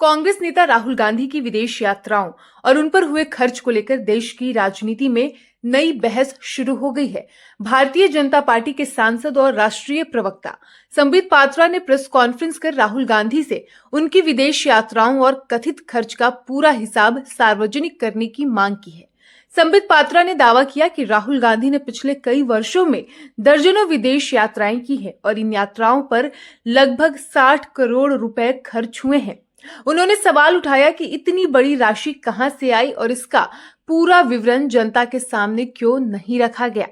कांग्रेस नेता राहुल गांधी की विदेश यात्राओं और उन पर हुए खर्च को लेकर देश की राजनीति में नई बहस शुरू हो गई है। भारतीय जनता पार्टी के सांसद और राष्ट्रीय प्रवक्ता संबित पात्रा ने प्रेस कॉन्फ्रेंस कर राहुल गांधी से उनकी विदेश यात्राओं और कथित खर्च का पूरा हिसाब सार्वजनिक करने की मांग की है। संबित पात्रा ने दावा किया कि राहुल गांधी ने पिछले कई वर्षों में दर्जनों विदेश यात्राएं की हैं और इन यात्राओं पर लगभग 60 करोड़ रुपए खर्च हुए हैं। उन्होंने सवाल उठाया कि इतनी बड़ी राशि कहां से आई और इसका पूरा विवरण जनता के सामने क्यों नहीं रखा गया।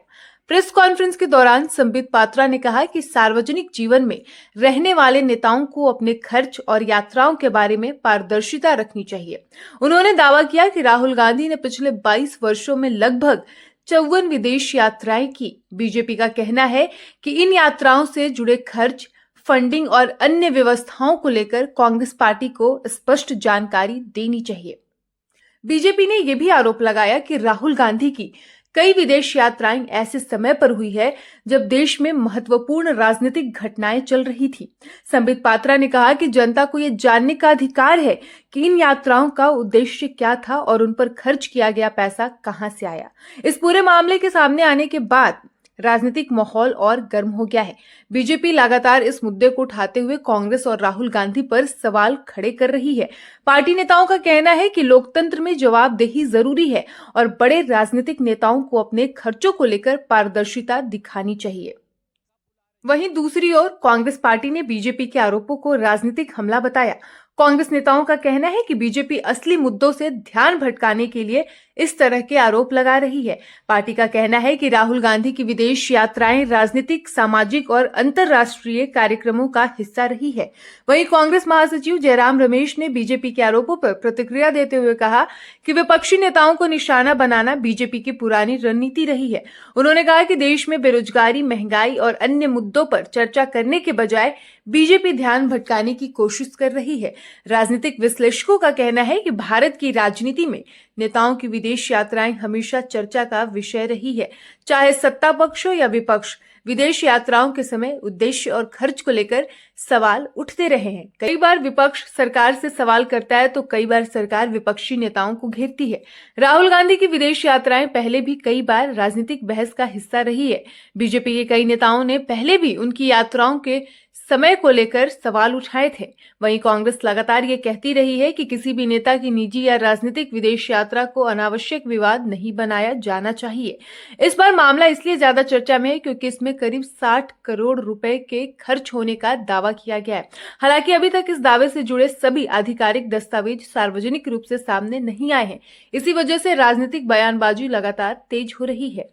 प्रेस कॉन्फ्रेंस के दौरान संबित पात्रा ने कहा कि सार्वजनिक जीवन में रहने वाले नेताओं को अपने खर्च और यात्राओं के बारे में पारदर्शिता रखनी चाहिए। उन्होंने दावा किया कि राहुल गांधी ने पिछले 22 वर्षों में लगभग 54 विदेश यात्राएं की। बीजेपी का कहना है कि इन यात्राओं से जुड़े खर्च, फंडिंग और अन्य व्यवस्थाओं को लेकर कांग्रेस पार्टी को स्पष्ट जानकारी देनी चाहिए। बीजेपी ने यह भी आरोप लगाया कि राहुल गांधी की कई विदेश यात्राएं ऐसे समय पर हुई है जब देश में महत्वपूर्ण राजनीतिक घटनाएं चल रही थी। संबित पात्रा ने कहा कि जनता को यह जानने का अधिकार है कि इन यात्राओं का उद्देश्य क्या था और उन पर खर्च किया गया पैसा कहां से आया। इस पूरे मामले के सामने आने के बाद राजनीतिक माहौल और गर्म हो गया है। बीजेपी लगातार इस मुद्दे को उठाते हुए कांग्रेस और राहुल गांधी पर सवाल खड़े कर रही है। पार्टी नेताओं का कहना है कि लोकतंत्र में जवाबदेही जरूरी है और बड़े राजनीतिक नेताओं को अपने खर्चों को लेकर पारदर्शिता दिखानी चाहिए। वहीं दूसरी ओर कांग्रेस पार्टी ने बीजेपी के आरोपों को राजनीतिक हमला बताया। कांग्रेस नेताओं का कहना है कि बीजेपी असली मुद्दों से ध्यान भटकाने के लिए इस तरह के आरोप लगा रही है। पार्टी का कहना है कि राहुल गांधी की विदेश यात्राएं राजनीतिक, सामाजिक और अंतर्राष्ट्रीय कार्यक्रमों का हिस्सा रही है। वहीं कांग्रेस महासचिव जयराम रमेश ने बीजेपी के आरोपों पर प्रतिक्रिया देते हुए कहा कि विपक्षी नेताओं को निशाना बनाना बीजेपी की पुरानी रणनीति रही है। उन्होंने कहा कि देश में बेरोजगारी, महंगाई और अन्य मुद्दों पर चर्चा करने के बजाय बीजेपी ध्यान भटकाने की कोशिश कर रही है। राजनीतिक विश्लेषकों का कहना है कि भारत की राजनीति में नेताओं की विदेश यात्राएं हमेशा चर्चा का विषय रही है। चाहे सत्ता पक्ष हो या विपक्ष, विदेश यात्राओं के समय उद्देश्य और खर्च को लेकर सवाल उठते रहे हैं। कई बार विपक्ष सरकार से सवाल करता है तो कई बार सरकार विपक्षी नेताओं को घेरती है। राहुल गांधी की विदेश यात्राएं पहले भी कई बार राजनीतिक बहस का हिस्सा रही है। बीजेपी के कई नेताओं ने पहले भी उनकी यात्राओं के समय को लेकर सवाल उठाए थे। वहीं कांग्रेस लगातार ये कहती रही है कि किसी भी नेता की निजी या राजनीतिक विदेश यात्रा को अनावश्यक विवाद नहीं बनाया जाना चाहिए। इस बार मामला इसलिए ज्यादा चर्चा में है क्योंकि इसमें करीब 60 करोड़ रुपए के खर्च होने का दावा किया गया है। हालांकि अभी तक इस दावे से जुड़े सभी आधिकारिक दस्तावेज सार्वजनिक रूप से सामने नहीं आए हैं। इसी वजह से राजनीतिक बयानबाजी लगातार तेज हो रही है।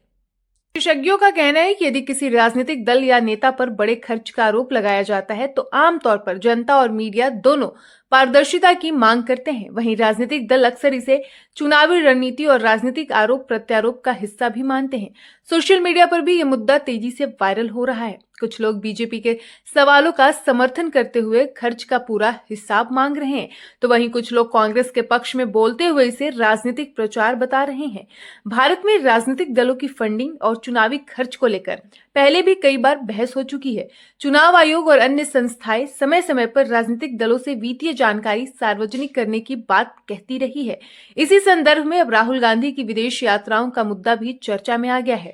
विशेषज्ञों का कहना है कि यदि किसी राजनीतिक दल या नेता पर बड़े खर्च का आरोप लगाया जाता है तो आमतौर पर जनता और मीडिया दोनों पारदर्शिता की मांग करते हैं। वहीं राजनीतिक दल अक्सर इसे चुनावी रणनीति और राजनीतिक आरोप प्रत्यारोप का हिस्सा भी मानते हैं। सोशल मीडिया पर भी यह मुद्दा तेजी से वायरल हो रहा है। कुछ लोग बीजेपी के सवालों का समर्थन करते हुए खर्च का पूरा हिसाब मांग रहे हैं, तो वहीं कुछ लोग कांग्रेस के पक्ष में बोलते हुए इसे राजनीतिक प्रचार बता रहे हैं। भारत में राजनीतिक दलों की फंडिंग और चुनावी खर्च को लेकर पहले भी कई बार बहस हो चुकी है। चुनाव आयोग और अन्य संस्थाएं समय समय पर राजनीतिक दलों से वित्तीय जानकारी सार्वजनिक करने की बात कहती रही है। इसी संदर्भ में अब राहुल गांधी की विदेश यात्राओं का मुद्दा भी चर्चा में आ गया है।